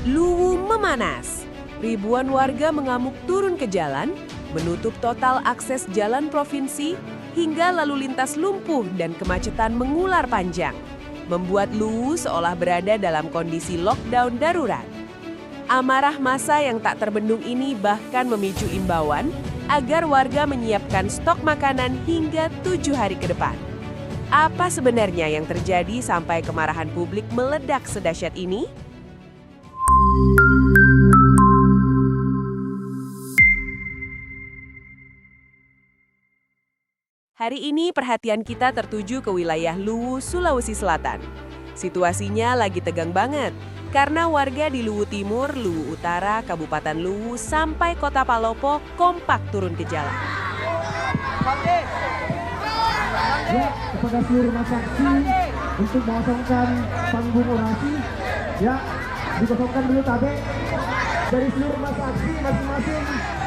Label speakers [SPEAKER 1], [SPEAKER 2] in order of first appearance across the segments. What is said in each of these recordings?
[SPEAKER 1] Luwu memanas. Ribuan warga mengamuk turun ke jalan, menutup total akses jalan provinsi, hingga lalu lintas lumpuh dan kemacetan mengular panjang, membuat Luwu seolah berada dalam kondisi lockdown darurat. Amarah massa yang tak terbendung ini bahkan memicu imbauan agar warga menyiapkan stok makanan hingga 7 hari ke depan. Apa sebenarnya yang terjadi sampai kemarahan publik meledak sedahsyat ini? Hari ini perhatian kita tertuju ke wilayah Luwu, Sulawesi Selatan. Situasinya lagi tegang banget karena warga di Luwu Timur, Luwu Utara, Kabupaten Luwu sampai Kota Palopo kompak turun ke jalan.
[SPEAKER 2] Ya, kepada seluruh masa aksi untuk mengosongkan panggung orasi, ya dikosongkan dulu tabe dari seluruh masa aksi masing-masing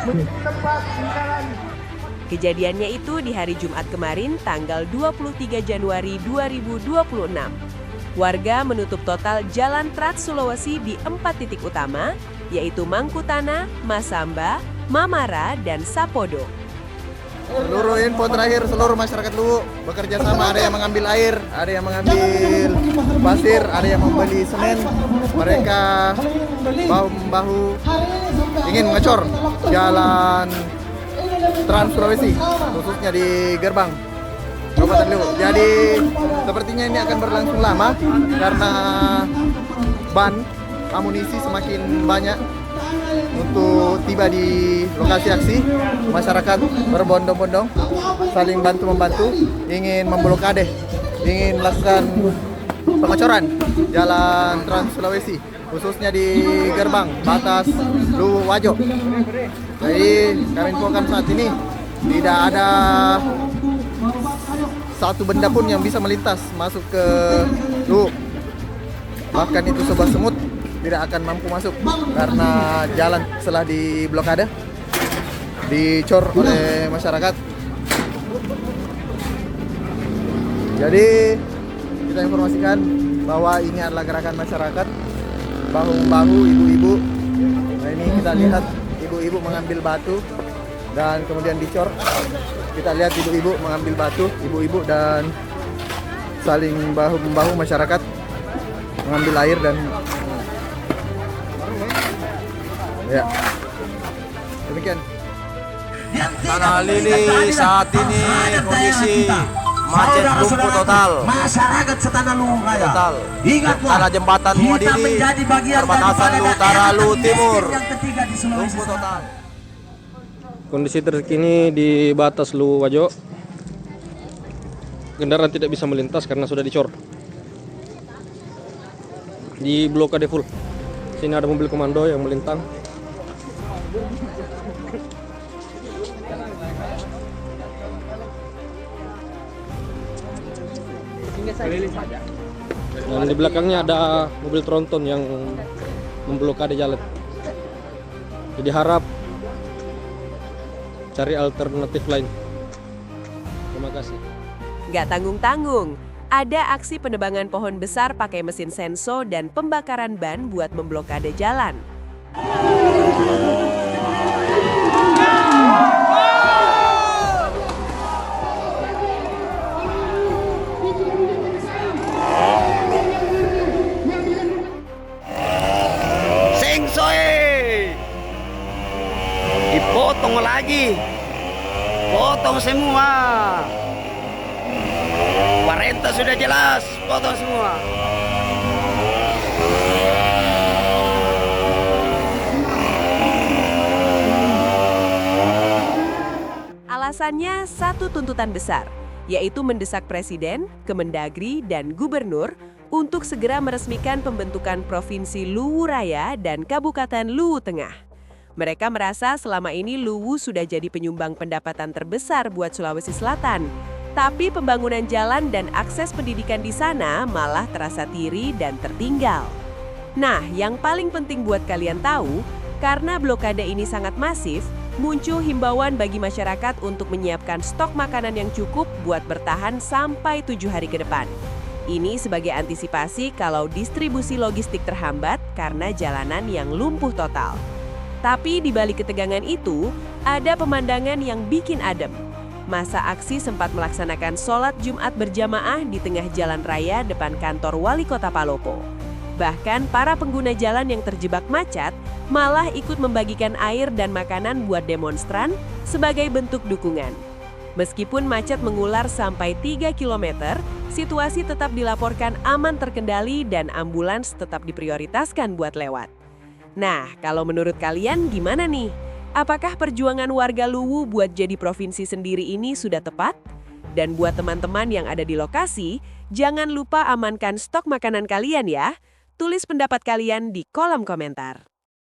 [SPEAKER 2] menuju tempat lingkaran.
[SPEAKER 1] Kejadiannya itu di hari Jumat kemarin, tanggal 23 Januari 2026. Warga menutup total jalan Trans Sulawesi di 4 titik utama, yaitu Mangkutana, Masamba, Mamara, dan Sapodo.
[SPEAKER 3] Seluruh info terakhir, seluruh masyarakat Luwu bekerja sama, ada yang mengambil air, ada yang mengambil pasir, ada yang membeli semen. Mereka bahu-membahu ingin mengecor jalan Trans Sulawesi, khususnya di gerbang Kabupaten Luwu. Jadi sepertinya ini akan berlangsung lama karena ban amunisi semakin banyak untuk tiba di lokasi aksi. Masyarakat berbondong-bondong saling bantu-membantu ingin memblokade, ingin melakukan pengecoran jalan Trans Sulawesi, khususnya di gerbang batas Luwu Wajo. Jadi kami infokan saat ini tidak ada satu benda pun yang bisa melintas masuk ke Luwu. Bahkan itu sebuah semut tidak akan mampu masuk karena jalan setelah diblokade, dicor oleh masyarakat. Jadi kita informasikan bahwa ini adalah gerakan masyarakat bahu-membahu, ibu-ibu. Nah, ini kita lihat ibu-ibu mengambil batu dan kemudian dicor. Kita lihat ibu-ibu mengambil batu, ibu-ibu, dan saling bahu-membahu masyarakat mengambil air dan ya. Demikian.
[SPEAKER 4] Tanah Lili saat ini kondisi macet lumpuh total.
[SPEAKER 5] Masyarakat setanah Luwu Raya.
[SPEAKER 4] Total.
[SPEAKER 5] Ingatlah,
[SPEAKER 4] Tanah jembatan
[SPEAKER 5] kita
[SPEAKER 4] Muadili,
[SPEAKER 5] menjadi bagian
[SPEAKER 4] perbatasan
[SPEAKER 5] daripada
[SPEAKER 4] Luwu Utara, Luwu Timur.
[SPEAKER 5] yang ketiga di Sulawesi
[SPEAKER 4] Lumpuh total.
[SPEAKER 6] Kondisi terkini di batas Luwu Wajo, kendaraan tidak bisa melintas karena sudah dicor. Di blokade full. Sini ada mobil komando yang melintang. Dan di belakangnya ada mobil tronton yang memblokade jalan. Jadi harap cari alternatif lain. Terima kasih.
[SPEAKER 1] Nggak tanggung-tanggung, ada aksi penebangan pohon besar pakai mesin senso dan pembakaran ban buat memblokade jalan.
[SPEAKER 5] Dipotong lagi, potong semua. Perintah sudah jelas, potong semua.
[SPEAKER 1] Alasannya satu tuntutan besar, yaitu mendesak Presiden, Kemendagri, dan Gubernur untuk segera meresmikan pembentukan Provinsi Luwu Raya dan Kabupaten Luwu Tengah. Mereka merasa selama ini Luwu sudah jadi penyumbang pendapatan terbesar buat Sulawesi Selatan. Tapi pembangunan jalan dan akses pendidikan di sana malah terasa tiri dan tertinggal. Nah, yang paling penting buat kalian tahu, karena blokade ini sangat masif, muncul himbauan bagi masyarakat untuk menyiapkan stok makanan yang cukup buat bertahan sampai 7 hari ke depan. Ini sebagai antisipasi kalau distribusi logistik terhambat karena jalanan yang lumpuh total. Tapi di balik ketegangan itu, ada pemandangan yang bikin adem. Masa aksi sempat melaksanakan sholat Jumat berjamaah di tengah jalan raya depan kantor Wali Kota Palopo. Bahkan para pengguna jalan yang terjebak macet malah ikut membagikan air dan makanan buat demonstran sebagai bentuk dukungan. Meskipun macet mengular sampai 3 km, situasi tetap dilaporkan aman terkendali dan ambulans tetap diprioritaskan buat lewat. Nah, kalau menurut kalian gimana nih? Apakah perjuangan warga Luwu buat jadi provinsi sendiri ini sudah tepat? Dan buat teman-teman yang ada di lokasi, jangan lupa amankan stok makanan kalian ya. Tulis pendapat kalian di kolom komentar.